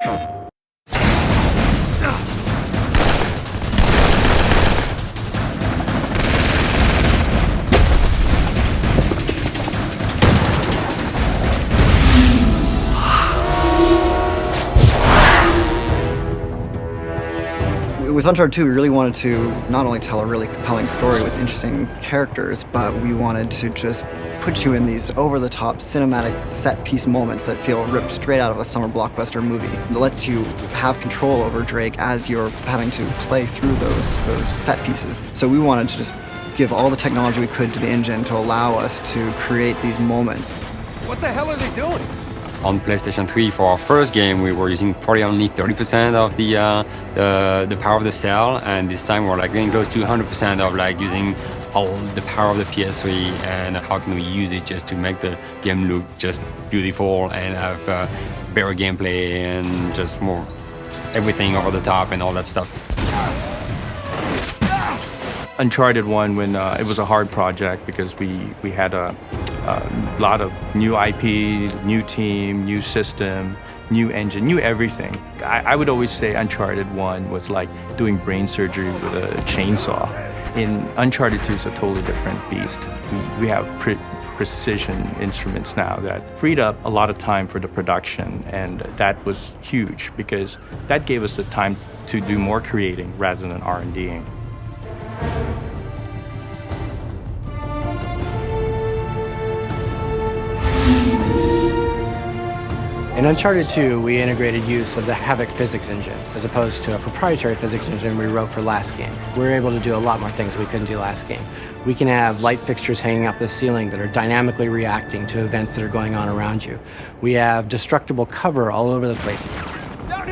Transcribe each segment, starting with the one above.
With Uncharted 2, we really wanted to not only tell a really compelling story with interesting characters, but we wanted to just put you in these over-the-top cinematic set-piece moments that feel ripped straight out of a summer blockbuster movie. It lets you have control over Drake as you're having to play through those set pieces. So we wanted to just give all the technology we could to the engine to allow us to create these moments. What the hell are they doing? On PlayStation 3, for our first game, we were using probably only 30% of the power of the cell, and this time we're like getting close to 100% of like using all the power of the PS3, and how can we use it just to make the game look just beautiful and have better gameplay and just more everything over the top and all that stuff. Uncharted 1, when it was a hard project because we had a lot of new IP, new team, new system, new engine, new everything. I would always say Uncharted 1 was like doing brain surgery with a chainsaw. In Uncharted 2 is a totally different beast. We have precision instruments now that freed up a lot of time for the production, and that was huge because that gave us the time to do more creating rather than R&Ding. In Uncharted 2, we integrated use of the Havoc physics engine, as opposed to a proprietary physics engine we wrote for last game. We're able to do a lot more things we couldn't do last game. We can have light fixtures hanging up the ceiling that are dynamically reacting to events that are going on around you. We have destructible cover all over the place.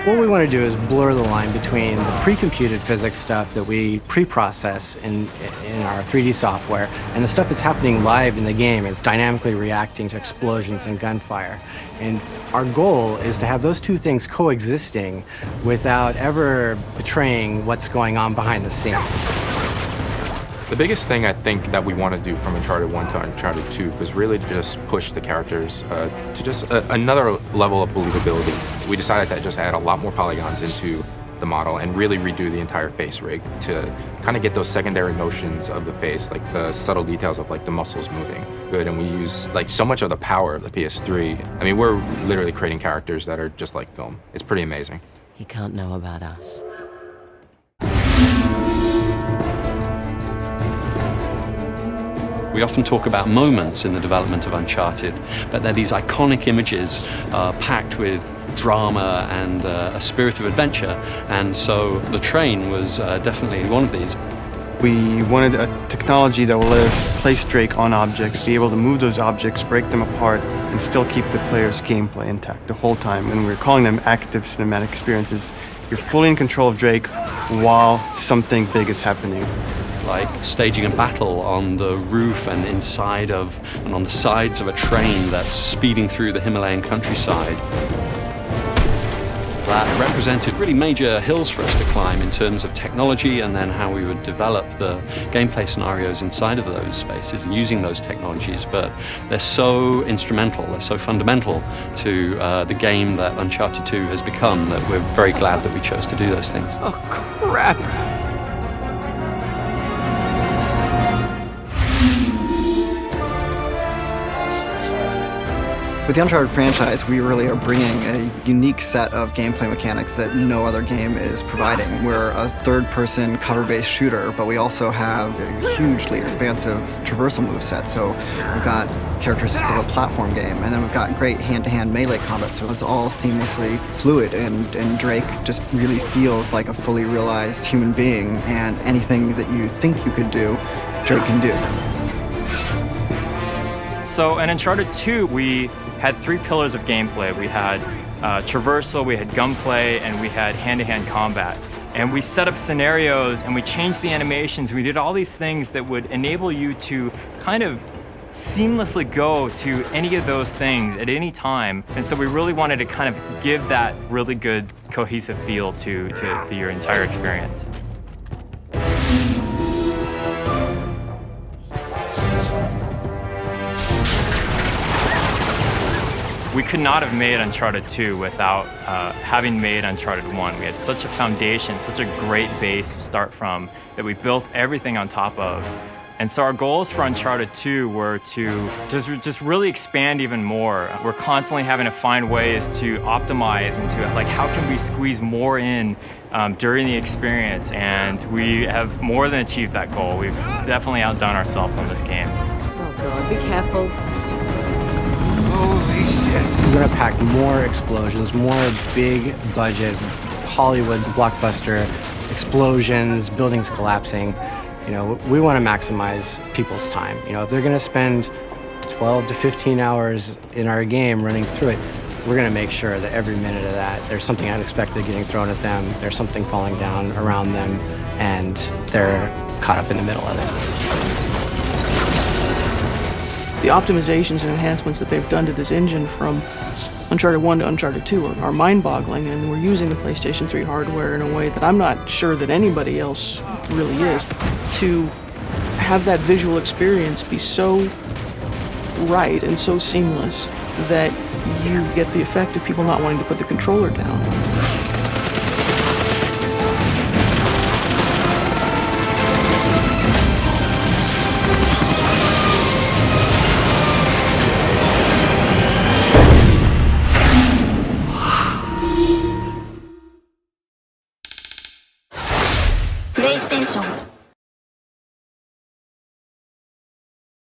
What we want to do is blur the line between the pre-computed physics stuff that we pre-process in our 3D software and the stuff that's happening live in the game. It's dynamically reacting to explosions and gunfire. And our goal is to have those two things coexisting without ever betraying what's going on behind the scenes. The biggest thing I think that we want to do from Uncharted 1 to Uncharted 2 was really to just push the characters to just another level of believability. We decided to just add a lot more polygons into the model and really redo the entire face rig to kind of get those secondary motions of the face, like the subtle details of like the muscles moving good. And we use like so much of the power of the PS3. I mean, we're literally creating characters that are just like film. It's pretty amazing. He can't know about us. We often talk about moments in the development of Uncharted, but they're these iconic images packed with drama and a spirit of adventure, and so the train was definitely one of these. We wanted a technology that will let us place Drake on objects, be able to move those objects, break them apart, and still keep the player's gameplay intact the whole time. And we're calling them active cinematic experiences. You're fully in control of Drake while something big is happening. Like staging a battle on the roof and inside of and on the sides of a train that's speeding through the Himalayan countryside. That represented really major hills for us to climb in terms of technology, and then how we would develop the gameplay scenarios inside of those spaces and using those technologies. But they're so instrumental, they're so fundamental to the game that Uncharted 2 has become that we're very glad that we chose to do those things. Oh, crap! With the Uncharted franchise, we really are bringing a unique set of gameplay mechanics that no other game is providing. We're a third-person cover-based shooter, but we also have a hugely expansive traversal moveset. So we've got characteristics of a platform game, and then we've got great hand-to-hand melee combat, so it's all seamlessly fluid, and Drake just really feels like a fully realized human being, and anything that you think you could do, Drake can do. So in Uncharted 2, we had three pillars of gameplay. We had traversal, we had gunplay, and we had hand-to-hand combat. And we set up scenarios, and we changed the animations. We did all these things that would enable you to kind of seamlessly go to any of those things at any time. And so we really wanted to kind of give that really good cohesive feel to your entire experience. We could not have made Uncharted 2 without having made Uncharted 1. We had such a foundation, such a great base to start from that we built everything on top of. And so our goals for Uncharted 2 were to just really expand even more. We're constantly having to find ways to optimize and to like how can we squeeze more in during the experience, and we have more than achieved that goal. We've definitely outdone ourselves on this game. Oh God, be careful. Holy shit. We're gonna pack more explosions, more big budget, Hollywood blockbuster explosions, buildings collapsing. You know, we want to maximize people's time. You know, if they're gonna spend 12 to 15 hours in our game running through it, we're gonna make sure that every minute of that, there's something unexpected getting thrown at them, there's something falling down around them, and they're caught up in the middle of it. The optimizations and enhancements that they've done to this engine from Uncharted 1 to Uncharted 2 are mind-boggling, and we're using the PlayStation 3 hardware in a way that I'm not sure that anybody else really is. To have that visual experience be so right and so seamless that you get the effect of people not wanting to put the controller down. PlayStation